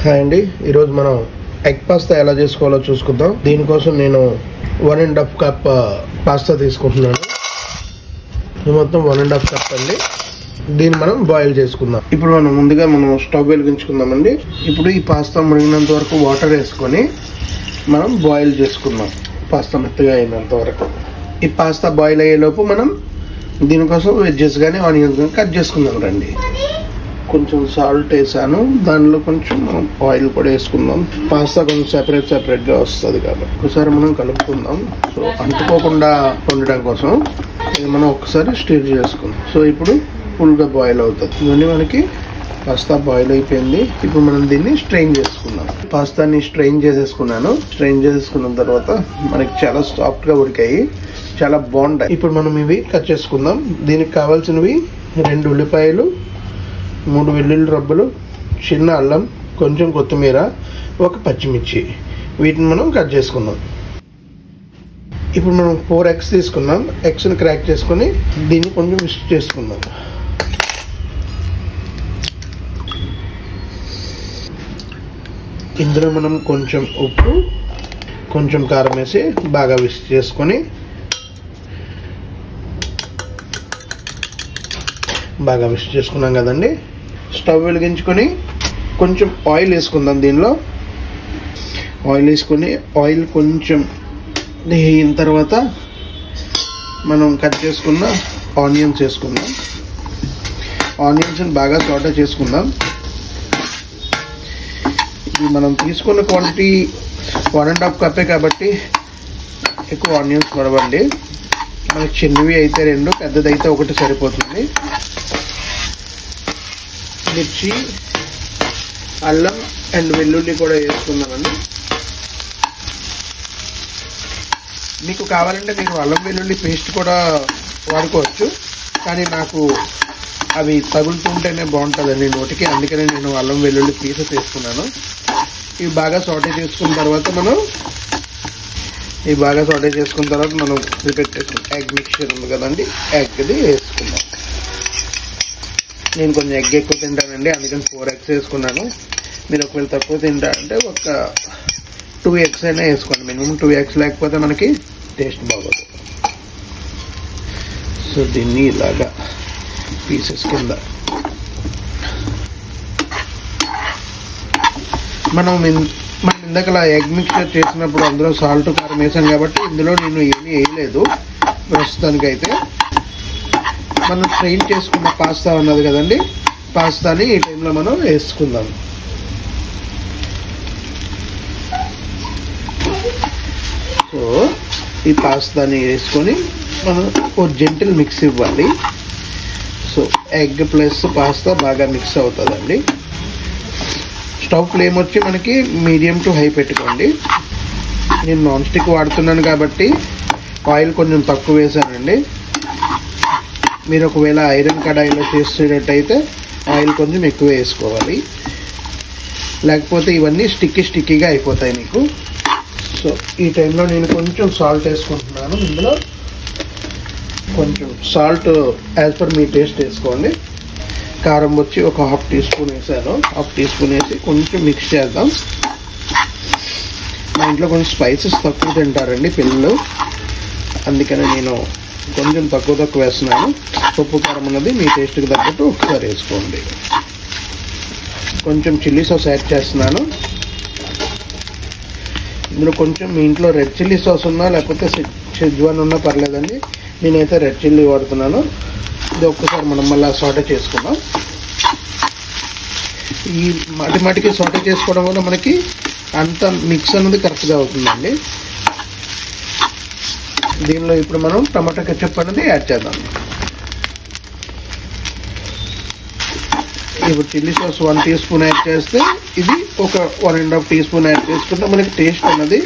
Hi అండి, ఈరోజు మనం ఎగ్ పాస్తా ఎలా చేసుకోవాలో చూసుకుందాం. దీనికోసం నేను 1.5 కప్ పాస్తా తీసుకుంటున్నాను. ఇది మొత్తం 1.5 కప్ అండి. దీన్ని మనం బాయిల్ చేసుకుందాం. ఇప్పుడు మనం ముందుగా స్టవ్ వెలిగించుకుందామండి. ఇప్పుడు ఈ పాస్తా మునిగినంత వరకు వాటర్ వేసుకొని మనం బాయిల్ చేసుకుందాం. పాస్తా మెత్తగా అయినంత వరకు. ఈ పాస్తా బాయిల్ అయ్యేలోపు మనం దీనికోసం వెజ్జెస్ కానీ ఆనియన్స్ కానీ కట్ చేసుకుందాం రండి. కొంచెం సాల్ట్ వేసాను, దానిలో కొంచెం ఆయిల్ కూడా వేసుకుందాం. పాస్తా కొంచెం సెపరేట్గా వస్తుంది కాబట్టి ఒకసారి మనం కలుపుకుందాం. సో అంటుకోకుండా ఉండడం కోసం ఇది మనం ఒకసారి స్టిర్ చేసుకుందాం. సో ఇప్పుడు ఫుల్గా బాయిల్ అవుతుంది. ఇవన్నీ మనకి పాస్తా బాయిల్ అయిపోయింది. ఇప్పుడు మనం దీన్ని స్ట్రెయిన్ చేసుకుందాం. పాస్తాని స్ట్రెయిన్ చేసేసుకున్నాను. స్ట్రెయిన్ చేసేసుకున్న తర్వాత మనకి చాలా సాఫ్ట్గా ఉడికాయి, చాలా బాగుంటాయి. ఇప్పుడు మనం ఇవి కట్ చేసుకుందాం. దీనికి కావాల్సినవి 2 ఉల్లిపాయలు, 3 వెల్లుల్లి రబ్బలు, చిన్న అల్లం, కొంచెం కొత్తిమీర, 1 పచ్చిమిర్చి. వీటిని మనం కట్ చేసుకుందాం. ఇప్పుడు మనం 4 ఎగ్స్ తీసుకున్నాం. ఎగ్స్ని క్రాక్ చేసుకొని దీన్ని కొంచెం మిక్స్ చేసుకుందాం. ఇందులో మనం కొంచెం ఉప్పు, కొంచెం కారం వేసి బాగా మిక్స్ చేసుకొని బాగా మిక్స్ చేసుకున్నాం కదండి. స్టవ్ వెలిగించుకొని కొంచెం ఆయిల్ వేసుకుందాం. దీనిలో ఆయిల్ వేసుకొని ఆయిల్ కొంచెం అయిన తర్వాత మనం కట్ చేసుకున్న ఆనియన్స్ వేసుకుందాం. ఆనియన్స్ని బాగా సాటే చేసుకుందాం. ఇది మనం తీసుకున్న క్వాంటిటీ 1.5 కప్పే కాబట్టి ఎక్కువ ఆనియన్స్ పడవండి. మనకి చిన్నవి అయితే 2, పెద్దదైతే 1 సరిపోతుంది. మిర్చి, అల్లం అండ్ వెల్లుల్లి కూడా వేసుకుందామండి. మీకు కావాలంటే మీరు అల్లం వెల్లుల్లి పేస్ట్ కూడా వాడుకోవచ్చు, కానీ నాకు అవి తగులుతుంటేనే బాగుంటుందండి నోటికి. అందుకనే నేను అల్లం వెల్లుల్లి పీసెస్ వేసుకున్నాను. ఇవి బాగా సాటే చేసుకున్న తర్వాత మనం ప్రిపేర్ చేసుకున్న ఎగ్ మిక్చర్ ఉంది కదండి, ఎగ్ది వేసుకుందాం. నేను కొంచెం ఎగ్ ఎక్కువ తింటానండి, అందుకని 4 ఎగ్స్ వేసుకున్నాను. మీరు ఒకవేళ తక్కువ తింటారంటే ఒక 2 ఎగ్స్ అయినా వేసుకోండి. మినిమం 2 ఎగ్స్ లేకపోతే మనకి టేస్ట్ బాగోదు. సో దీన్ని ఇలాగా పీసెస్ కింద మనం ఇందాక ఎగ్ మిక్చర్ చేసినప్పుడు అందులో సాల్ట్, కారం వేసాను కాబట్టి ఇందులో నేను ఏమీ వేయలేదు ప్రస్తుతానికైతే. మనం స్ట్రెయిన్ చేసుకున్న పాస్తా ఉన్నది కదండి, పాస్తాని ఈ టైంలో మనం వేసుకుందాం. సో ఈ పాస్తాని వేసుకొని మనం ఒక జెంటిల్ మిక్స్ ఇవ్వాలి. సో ఎగ్ ప్లస్ పాస్తా బాగా మిక్స్ అవుతుందండి. స్టవ్ ఫ్లేమ్ వచ్చి మనకి మీడియం టు హై పెట్టుకోండి. నేను నాన్ స్టిక్ వాడుతున్నాను కాబట్టి ఆయిల్ కొంచెం తక్కువ వేసానండి. మీరు ఒకవేళ ఐరన్ కడాయిలో చేసేటట్టయితే ఆయిల్ కొంచెం ఎక్కువ వేసుకోవాలి, లేకపోతే ఇవన్నీ స్టిక్కీగా అయిపోతాయి మీకు. సో ఈ టైంలో నేను కొంచెం సాల్ట్ వేసుకుంటున్నాను. ఇందులో కొంచెం సాల్ట్ యాజ్ పర్ మీ టేస్ట్ వేసుకోండి. కారం వచ్చి ఒక 1/2 టీ స్పూన్ వేసాను. 1/2 టీ స్పూన్ వేసి కొంచెం మిక్స్ చేద్దాం. మా ఇంట్లో కొంచెం స్పైసెస్ తక్కువ తింటారండి పిల్లలు, అందుకని నేను కొంచెం తక్కువ వేస్తున్నాను. ఉప్పు కారం ఉన్నది మీ టేస్ట్కి తగ్గట్టు ఒకసారి వేసుకోండి. కొంచెం చిల్లీ సాస్ యాడ్ చేస్తున్నాను. ఇందులో కొంచెం మీ ఇంట్లో రెడ్ చిల్లీ సాస్ ఉన్నా లేకపోతే షెజ్వాన్ ఉన్నా పర్లేదండి. నేనైతే రెడ్ చిల్లీ వాడుతున్నాను. ఇది ఒక్కసారి మనం మళ్ళీ సాటే చేసుకుందాం. ఈ మాటికి సాటే చేసుకోవడం వల్ల మనకి అంత మిక్స్ అనేది కరెక్ట్గా అవుతుందండి. దీనిలో ఇప్పుడు మనం టమాటా కెచప్ అనేది యాడ్ చేద్దాం. ఇప్పుడు chilli sauce 1 teaspoon add చేస్తే ఇది ఒక 1.5 టీ స్పూన్ యాడ్ చేసుకుంటే మనకి టేస్ట్ అనేది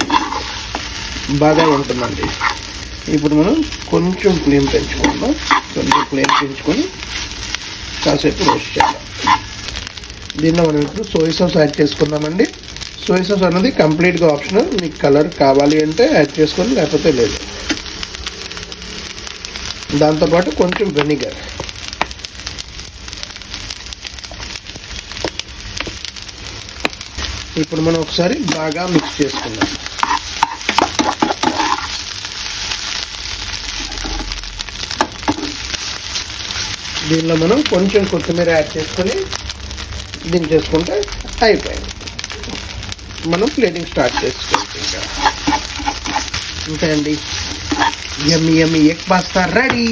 బాగా ఉంటుందండి. ఇప్పుడు మనం కొంచెం ఫ్లేమ్ పెంచుకుందాం. పెంచుకొని కాసేపు రోస్ట్ చేద్దాం. దీనిలో మనం ఇప్పుడు సోయా సాస్ యాడ్ చేసుకుందామండి. సోయా సాస్ అనేది కంప్లీట్గా ఆప్షనల్. మీకు కలర్ కావాలి అంటే యాడ్ చేసుకొని, లేకపోతే లేదు. దాంతోపాటు కొంచెం వెనిగర్, ఇప్పుడు మనం ఒకసారి బాగా మిక్స్ చేసుకుందాం. దీనిలో మనం కొంచెం కొత్తిమీర యాడ్ చేసుకొని దించేసుకుంటే అయిపోయింది. మనం ప్లేటింగ్ స్టార్ట్ చేసుకోవచ్చు. ఇంకా అండి, యమ్మీ యమ్మీ ఎగ్ పాస్తా రెడీ.